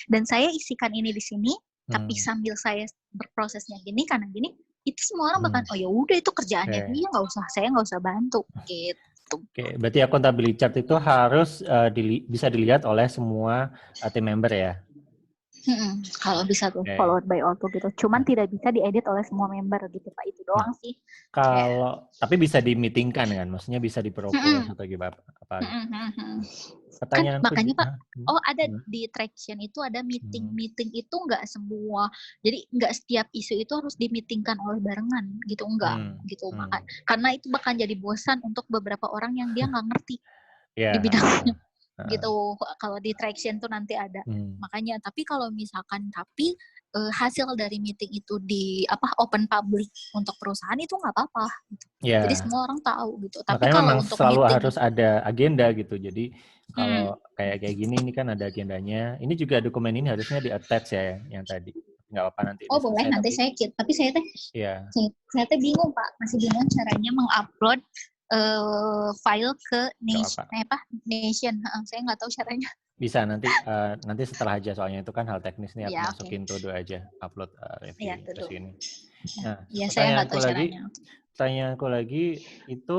dan saya isikan ini di sini, tapi sambil saya berprosesnya gini karena gini, itu semua orang bahkan oh ya udah itu kerjaannya dia saya nggak usah bantu gitu. Oke, berarti accountability chart itu harus bisa dilihat oleh semua tim member ya. Kalau bisa tuh followed by all tuh gitu. Cuman tidak bisa diedit oleh semua member gitu Pak, itu doang sih. Tapi bisa di-meetingkan kan, maksudnya bisa di-propose atau gimana? Pertanyaan kan, makanya Pak, ada di traction itu ada meeting itu nggak semua, jadi nggak setiap isu itu harus di-meetingkan oleh barengan gitu, enggak gitu. Karena itu bakal jadi bosan untuk beberapa orang yang dia nggak ngerti di bidangnya. Gitu kalau di traction tuh nanti ada makanya. Tapi kalau misalkan hasil dari meeting itu di open public untuk perusahaan itu nggak apa-apa gitu. Jadi semua orang tahu gitu. Tapi makanya kalau memang untuk selalu meeting, harus ada agenda gitu. Jadi kalau kayak gini ini kan ada agendanya. Ini juga dokumen ini harusnya di attach ya yang tadi. Nggak apa nanti. Boleh nanti saya tapi saya teh bingung Pak, masih bingung caranya mengupload file ke Nation. Saya nggak tahu caranya. Bisa nanti setelah aja, soalnya itu kan hal teknis nih, aku masukin todo aja, upload review ke sini. Nah, pertanyaanku lagi itu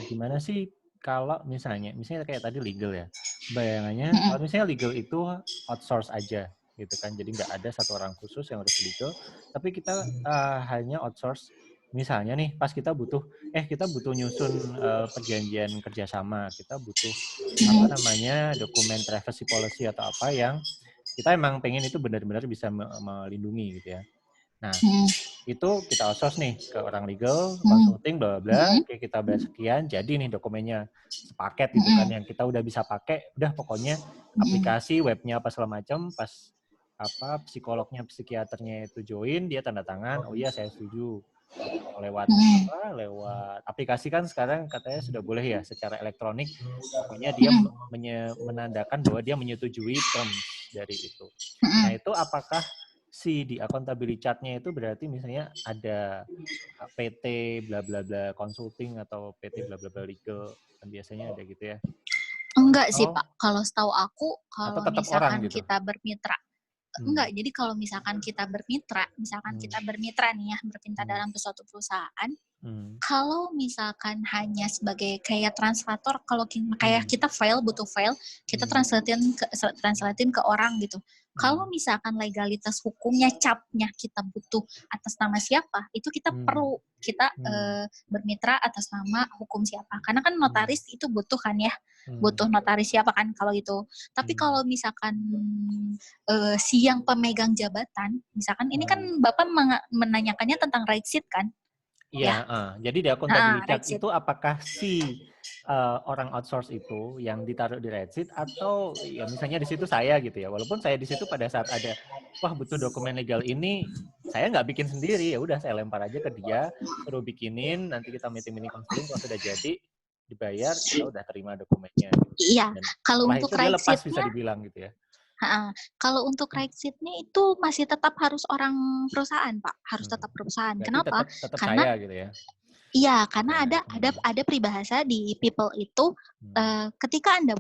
gimana sih kalau misalnya kayak tadi legal ya, bayangannya kalau misalnya legal itu outsource aja gitu kan, jadi nggak ada satu orang khusus yang harus legal, tapi kita hanya outsource. Misalnya nih, pas kita butuh nyusun perjanjian kerjasama, kita butuh dokumen privacy policy atau apa yang kita emang pengen itu benar-benar bisa melindungi gitu ya. Nah, itu kita outsource nih ke orang legal, consulting, bla bla, kayak kita bayar sekian, jadi nih dokumennya sepaket gitu kan, yang kita udah bisa pakai, udah pokoknya aplikasi, webnya apa segala macam, pas apa psikolognya, psikiaternya itu join, dia tanda tangan, oh iya saya setuju. Gitu. Lewat aplikasi kan sekarang katanya sudah boleh ya secara elektronik, pokoknya dia menandakan bahwa dia menyetujui terms dari itu. Nah itu apakah di accountability chart-nya itu berarti misalnya ada PT bla bla bla consulting atau PT bla bla bla legal, kan biasanya ada gitu ya? Enggak sih Pak, kalau setahu aku kalau misalkan gitu? kita bermitra, enggak, jadi kalau misalkan kita bermitra nih ya, bermitra dalam suatu perusahaan, kalau misalkan hanya sebagai kayak translator, kalau kayak kita butuh file, kita translatein ke orang gitu. Kalau misalkan legalitas hukumnya, capnya kita butuh atas nama siapa, itu kita perlu bermitra atas nama hukum siapa. Karena kan notaris itu butuh kan ya, butuh notaris siapa kan kalau itu. Tapi kalau misalkan si yang pemegang jabatan, misalkan ini kan Bapak menanyakannya tentang right seat kan? Iya, jadi di accountability chart itu apakah orang outsource itu yang ditaruh di right seat atau ya misalnya di situ saya gitu ya, walaupun saya di situ pada saat ada butuh dokumen legal ini, saya nggak bikin sendiri, ya udah saya lempar aja ke dia, suruh bikinin, nanti kita meeting konseling, kalau sudah jadi dibayar, kita udah terima dokumennya. Iya, kalau untuk right seat-nya bisa dibilang gitu ya. Kalau untuk right seat-nya itu masih tetap harus orang perusahaan, Pak. Harus tetap perusahaan. Berarti Kenapa? Tetap karena saya gitu ya. Iya, karena ada peribahasa di People itu ketika Anda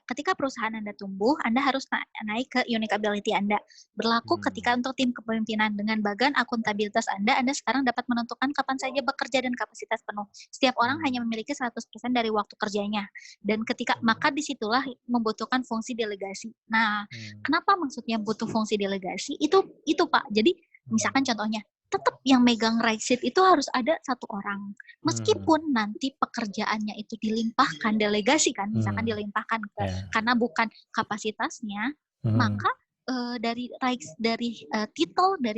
ketika perusahaan Anda tumbuh, Anda harus naik ke unikability Anda. Berlaku ketika untuk tim kepemimpinan dengan bagan akuntabilitas Anda sekarang dapat menentukan kapan saja bekerja dan kapasitas penuh. Setiap orang hanya memiliki 100% dari waktu kerjanya. Dan maka disitulah membutuhkan fungsi delegasi. Nah, kenapa maksudnya butuh fungsi delegasi? Itu Pak. Jadi misalkan contohnya, tetap yang megang right seat itu harus ada satu orang. Meskipun nanti pekerjaannya itu dilimpahkan, delegasi kan, misalkan dilimpahkan karena bukan kapasitasnya, maka dari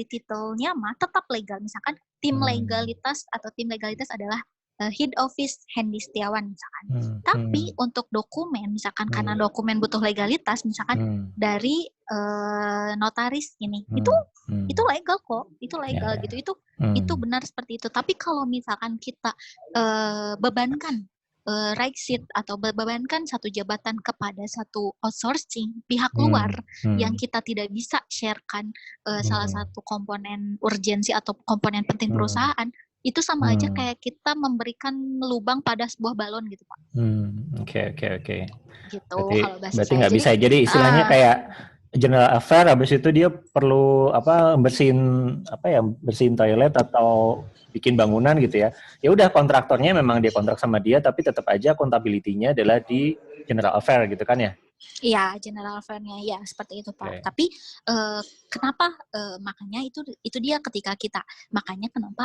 titelnya mah tetap legal. Misalkan tim legalitas adalah head office Hendy Setiawan misalkan. Tapi untuk dokumen, misalkan karena dokumen butuh legalitas, misalkan dari notaris ini, itu legal kok, itu legal gitu, itu benar seperti itu. Tapi kalau misalkan kita bebankan right seat atau bebankan satu jabatan kepada satu outsourcing pihak luar yang kita tidak bisa sharekan salah satu komponen urgensi atau komponen penting perusahaan, itu sama aja kayak kita memberikan lubang pada sebuah balon gitu Pak. Oke. Gitu, berarti nggak bisa. Jadi istilahnya kayak general affair, habis itu dia perlu bersihin toilet atau bikin bangunan gitu ya. Ya udah kontraktornya memang dia kontrak sama dia, tapi tetap aja accountability-nya adalah di general affair gitu kan ya? Iya, general affair-nya ya seperti itu Pak. Tapi kenapa makanya itu dia makanya kenapa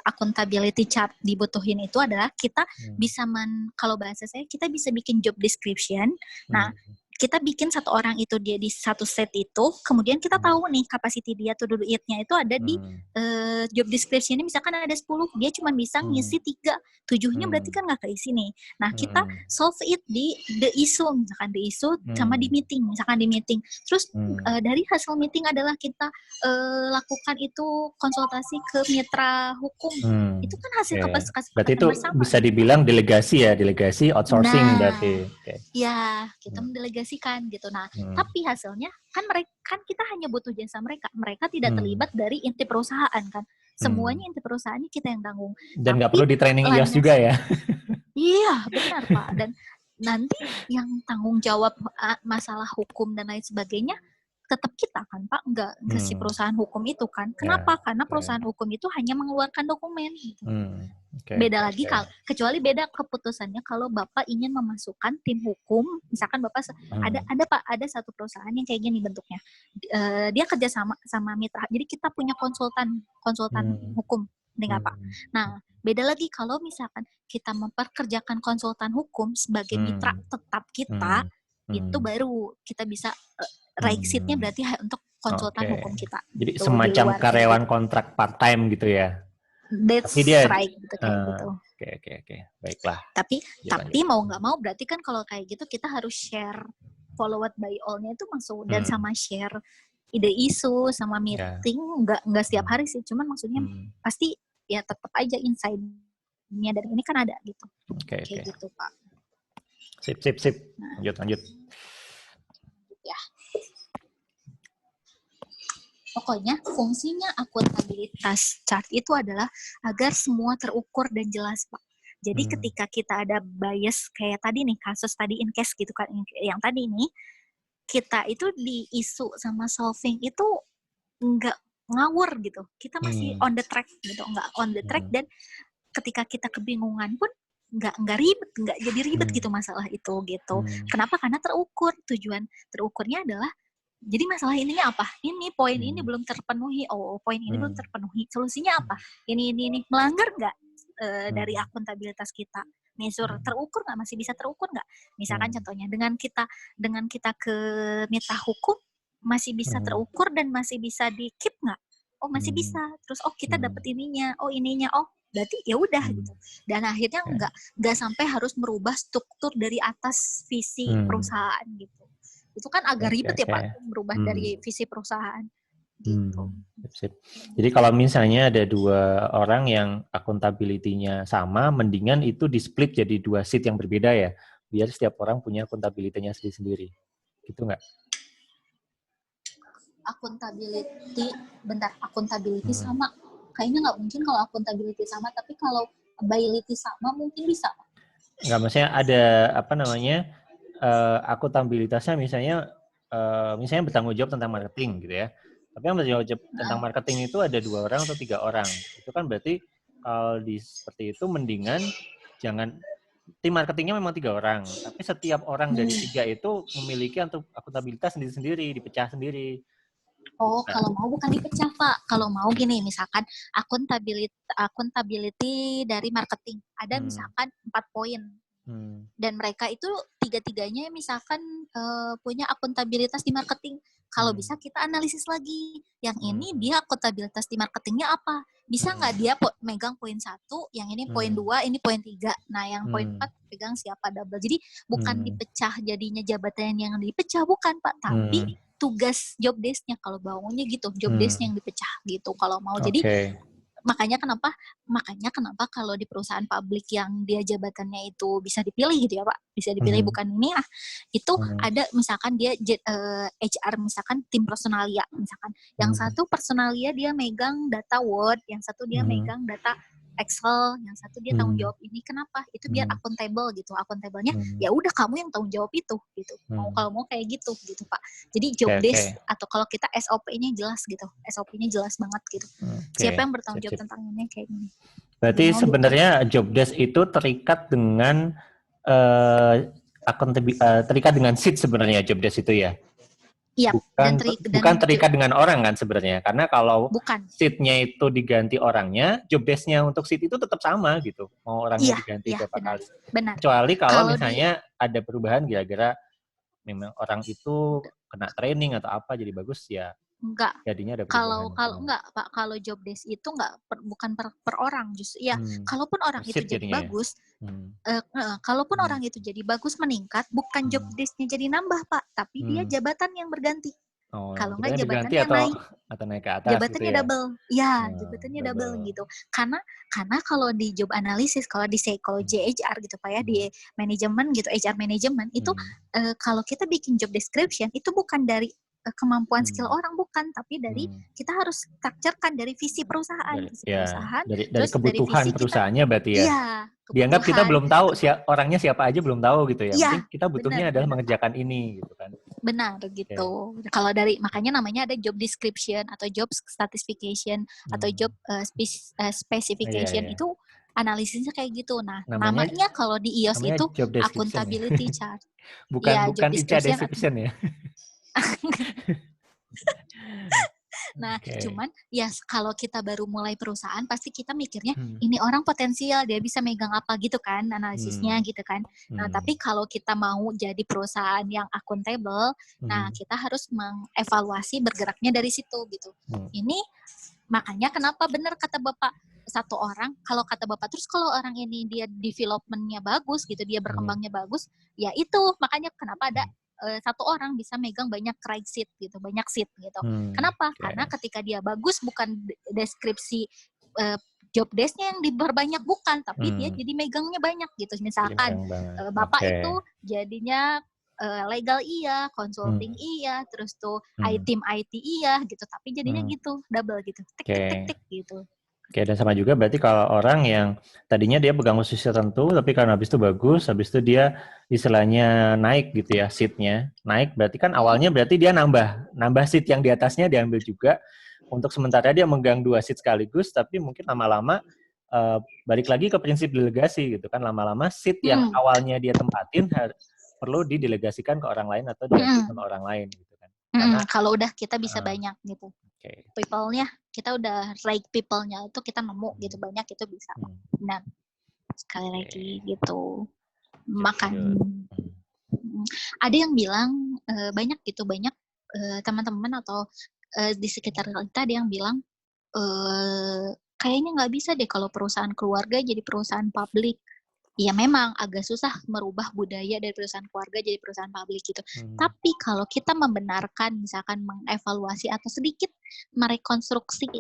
accountability chart dibutuhin itu adalah kita bisa kalau bahasa saya kita bisa bikin job description. Nah, kita bikin satu orang itu dia di satu set itu, kemudian kita tahu nih capacity dia to do it-nya itu ada di job description-nya misalkan ada 10, dia cuma bisa ngisi 3, 7-nya berarti kan nggak keisi nih. Nah, kita solve it di the issue, misalkan the issue sama di meeting, Terus dari hasil meeting adalah kita lakukan itu konsultasi ke mitra hukum. Itu kan hasil kesepakatan berarti itu bersama. Bisa dibilang delegasi outsourcing berarti. Ya, kita mendelegasikan gitu. Nah, tapi hasilnya kan kita hanya butuh jasa mereka. Mereka tidak terlibat dari inti perusahaan kan. Semuanya inti perusahaannya kita yang tanggung. Dan nggak perlu di training IOS juga ya? Iya, benar Pak. Dan nanti yang tanggung jawab masalah hukum dan lain sebagainya tetap kita kan Pak, nggak si perusahaan hukum itu kan. Kenapa? Karena perusahaan hukum itu hanya mengeluarkan dokumen gitu. Beda lagi kecuali beda keputusannya kalau Bapak ingin memasukkan tim hukum, misalkan Bapak ada satu perusahaan yang kayak gini bentuknya. Dia kerja sama mitra. Jadi kita punya konsultan hukum, enggak Pak. Nah, beda lagi kalau misalkan kita memperkerjakan konsultan hukum sebagai mitra tetap kita, itu baru kita bisa right seat-nya berarti untuk konsultan hukum kita. Jadi semacam karyawan kontrak part time gitu ya. That's right gitu kayak gitu. Oke. Baiklah. Tapi mau nggak mau berarti kan kalau kayak gitu kita harus share followed by all-nya itu masuk dan sama share ide isu sama meeting nggak setiap hari sih, cuman maksudnya pasti ya tetap aja inside-nya dari ini kan ada gitu. Kayak gitu Pak. Sip. Lanjut. Ya. Pokoknya fungsinya akuntabilitas chart itu adalah agar semua terukur dan jelas Pak. Jadi ketika kita ada bias kayak tadi nih, kasus tadi in case gitu kan, yang tadi nih, kita itu di isu sama solving itu nggak ngawur gitu. Kita masih on the track gitu, nggak on the track dan ketika kita kebingungan pun nggak ribet, nggak jadi ribet gitu masalah itu gitu. Kenapa? Karena terukur. Tujuan terukurnya adalah jadi masalah ininya apa? Ini poin ini belum terpenuhi. Oh, poin ini belum terpenuhi. Solusinya apa? Ini. Melanggar nggak dari akuntabilitas kita? Measure terukur nggak? Masih bisa terukur nggak? Misalkan contohnya dengan kita ke mitra hukum masih bisa terukur dan masih bisa di keep nggak? Oh masih bisa. Terus kita dapat ininya. Oh ininya. Oh berarti ya udah gitu. Dan akhirnya nggak sampai harus merubah struktur dari atas visi perusahaan gitu. Itu kan agak ribet ya Pak, berubah dari visi perusahaan. Gitu. Jadi kalau misalnya ada 2 orang yang akuntabilitinya sama, mendingan itu di-split jadi 2 sheet yang berbeda ya, biar setiap orang punya akuntabilitinya sendiri-sendiri. Gitu nggak? Akuntability sama. Kayaknya nggak mungkin kalau akuntability sama, tapi kalau ability sama mungkin bisa. Nggak, maksudnya ada akuntabilitasnya misalnya bertanggung jawab tentang marketing gitu ya. Tapi yang bertanggung jawab tentang marketing itu ada 2 orang atau 3 orang. Itu kan berarti kalau seperti itu mendingan jangan, tim marketingnya memang 3 orang, tapi setiap orang dari 3 itu memiliki akuntabilitas sendiri-sendiri, dipecah sendiri. Oh, kalau mau bukan dipecah Pak. Kalau mau gini, misalkan akuntability dari marketing ada misalkan 4 poin. Dan mereka itu 3-tiganya misalkan punya akuntabilitas di marketing. Kalau bisa kita analisis lagi. Yang ini dia akuntabilitas di marketingnya apa? Bisa nggak dia megang poin 1, yang ini poin 2, ini poin 3. Nah, yang poin 4 pegang siapa double. Jadi bukan dipecah jadinya jabatan yang dipecah, bukan Pak. Tapi tugas job desk-nya kalau bangunnya gitu. Job desk-nya yang dipecah gitu kalau mau. Jadi makanya kenapa kalau di perusahaan publik yang dia jabatannya itu bisa dipilih gitu ya Pak, bisa dipilih bukan ini ya, itu ada misalkan dia HR misalkan tim personalia misalkan, yang satu personalia dia megang data Word, yang satu dia megang data Excel, yang satu dia tanggung jawab ini. Kenapa? Itu biar akuntabel gitu. Akuntabelnya ya udah kamu yang tanggung jawab itu gitu. Kalau mau kayak gitu Pak. Jadi job desk atau kalau kita SOP-nya jelas gitu. SOP-nya jelas banget gitu. Siapa yang bertanggung jawab tentang ini kayak gini. Berarti sebenarnya job desk itu terikat dengan terikat dengan seat sebenarnya job desk itu ya. Iya, bukan terikat dengan orang kan sebenarnya, karena kalau seat-nya itu diganti orangnya, job desk-nya untuk seat itu tetap sama gitu, mau orangnya diganti berapa kali. Benar. Kecuali kalau misalnya ada perubahan gara-gara memang orang itu kena training atau apa jadi bagus ya. Enggak. Jadinya ada kalau enggak Pak, kalau job desk itu enggak bukan per orang justru ya. Kalaupun orang itu jadi bagus, kalaupun orang itu jadi bagus meningkat, bukan job desk-nya jadi nambah Pak, tapi dia jabatan yang berganti. Kalau enggak jabatannya naik atau naik ke atas jabatannya gitu ya? double. Ya, jabatannya double gitu. Karena kalau di job analisis, kalau di psikologi HR gitu Pak ya, di manajemen gitu, HR manajemen itu kalau kita bikin job description itu bukan dari kemampuan skill orang, bukan, tapi dari kita harus structurekan dari visi perusahaan, dari kebutuhan dari perusahaannya berarti ya. Iya, dianggap kita belum tahu orangnya siapa aja belum tahu gitu ya. Penting kita butuhnya adalah mengerjakan ini gitu kan. Benar gitu. Kalau dari makanya namanya ada job description atau job stratification atau job specification itu analisisnya kayak gitu. Nah, namanya kalau di IOS itu accountability chart. bukan ICA description ya. Nah, cuman ya kalau kita baru mulai perusahaan pasti kita mikirnya ini orang potensial, dia bisa megang apa gitu kan, analisisnya gitu kan. Nah, tapi kalau kita mau jadi perusahaan yang akuntabel, nah kita harus mengevaluasi bergeraknya dari situ gitu. Ini makanya kenapa benar kata Bapak, satu orang, kalau kata Bapak terus kalau orang ini dia development-nya bagus gitu, dia berkembangnya bagus, ya itu makanya kenapa ada satu orang bisa megang banyak right seat gitu, banyak seat gitu. Kenapa? Karena ketika dia bagus bukan deskripsi job desk-nya yang diperbanyak bukan, tapi dia jadi megangnya banyak gitu. Misalkan Bapak itu jadinya legal iya, consulting iya, terus tuh tim IT iya gitu, tapi jadinya gitu, double gitu, tik gitu. Oke, dan sama juga berarti kalau orang yang tadinya dia pegang posisi tertentu, tapi karena habis itu bagus, habis itu dia istilahnya naik gitu ya, seat-nya naik, berarti kan awalnya berarti dia nambah seat yang di atasnya diambil juga, untuk sementara dia megang 2 seat sekaligus, tapi mungkin lama-lama balik lagi ke prinsip delegasi gitu kan, lama-lama seat yang awalnya dia tempatin perlu didelegasikan ke orang lain atau diambil ke orang lain gitu kan. Karena kalau udah kita bisa banyak gitu. People-nya kita udah right people-nya itu kita nemu gitu banyak itu bisa. Nah, sekali lagi gitu. Makan. Ada yang bilang banyak teman-teman atau di sekitar kita ada yang bilang kayaknya nggak bisa deh kalau perusahaan keluarga jadi perusahaan publik. Ya memang agak susah merubah budaya dari perusahaan keluarga jadi perusahaan publik gitu. Tapi kalau kita membenarkan, misalkan mengevaluasi atau sedikit merekonstruksi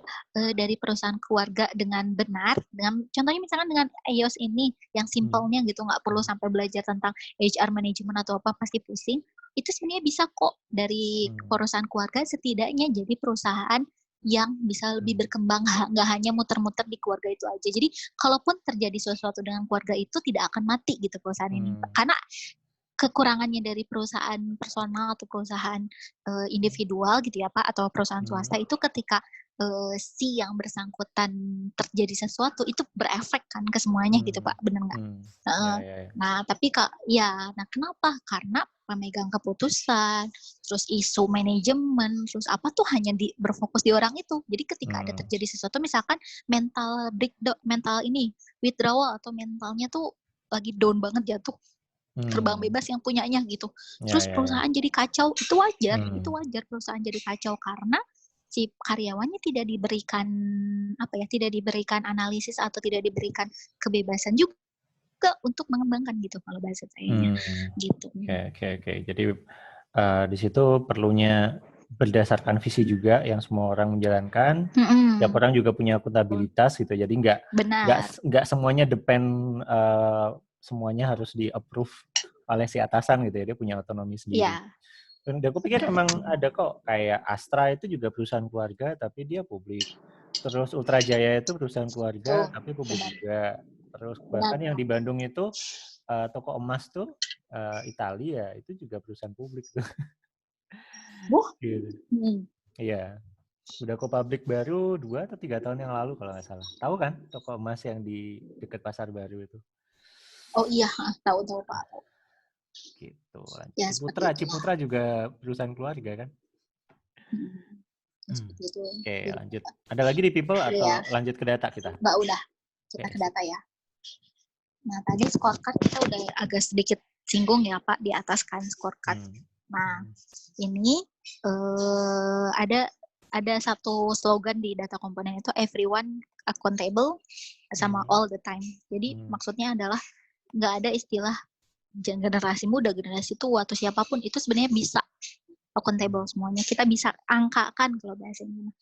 dari perusahaan keluarga dengan benar, dengan contohnya misalkan dengan EOS ini yang simpelnya gitu, nggak perlu sampai belajar tentang HR management atau apa pasti pusing. Itu sebenarnya bisa kok dari perusahaan keluarga setidaknya jadi perusahaan yang bisa lebih berkembang, nggak hanya muter-muter di keluarga itu aja. Jadi kalaupun terjadi sesuatu dengan keluarga itu tidak akan mati gitu perusahaan ini. Karena kekurangannya dari perusahaan personal atau perusahaan individual gitu ya Pak, atau perusahaan swasta itu ketika si yang bersangkutan terjadi sesuatu itu berefek kan ke semuanya gitu Pak, benar nggak? Nah tapi nah kenapa? Karena pemegang keputusan, terus isu manajemen, terus apa tuh hanya berfokus di orang itu. Jadi ketika ada terjadi sesuatu, misalkan mental breakdown, mental ini withdrawal atau mentalnya tuh lagi down banget jatuh, terbang bebas yang punyanya gitu. Terus perusahaan jadi kacau, itu wajar perusahaan jadi kacau karena si karyawannya tidak diberikan analisis atau tidak diberikan kebebasan juga untuk mengembangkan gitu kalau bahasa saya gitu. Oke. Jadi di situ perlunya berdasarkan visi juga yang semua orang menjalankan. Tiap orang juga punya akuntabilitas gitu. Jadi nggak semuanya depend semuanya harus di-approve oleh si atasan gitu ya. Dia punya otonomi sendiri. Dan aku pikir emang ada kok kayak Astra itu juga perusahaan keluarga tapi dia publik. Terus Ultra Jaya itu perusahaan keluarga tapi publik juga. Terus bahkan yang di Bandung itu toko emas tuh Italia itu juga perusahaan publik tuh. Gitu. Iya. Udah ke pabrik baru 2 atau 3 tahun yang lalu kalau nggak salah. Tahu kan toko emas yang di dekat Pasar Baru itu? Oh iya, tahu Pak. Gitu. Ciputra juga perusahaan keluarga kan? Oke, lanjut. Ada lagi di people atau lanjut ke data kita? Mbak udah. Kita ke data ya. Nah, tadi scorecard kita udah agak sedikit singgung ya Pak di atas kan scorecard. Nah, ini ada satu slogan di data komponen itu everyone accountable sama all the time. Jadi maksudnya adalah nggak ada istilah generasi muda, generasi tua atau siapapun itu sebenarnya bisa accountable semuanya. Kita bisa angkakan kalau bahasanya.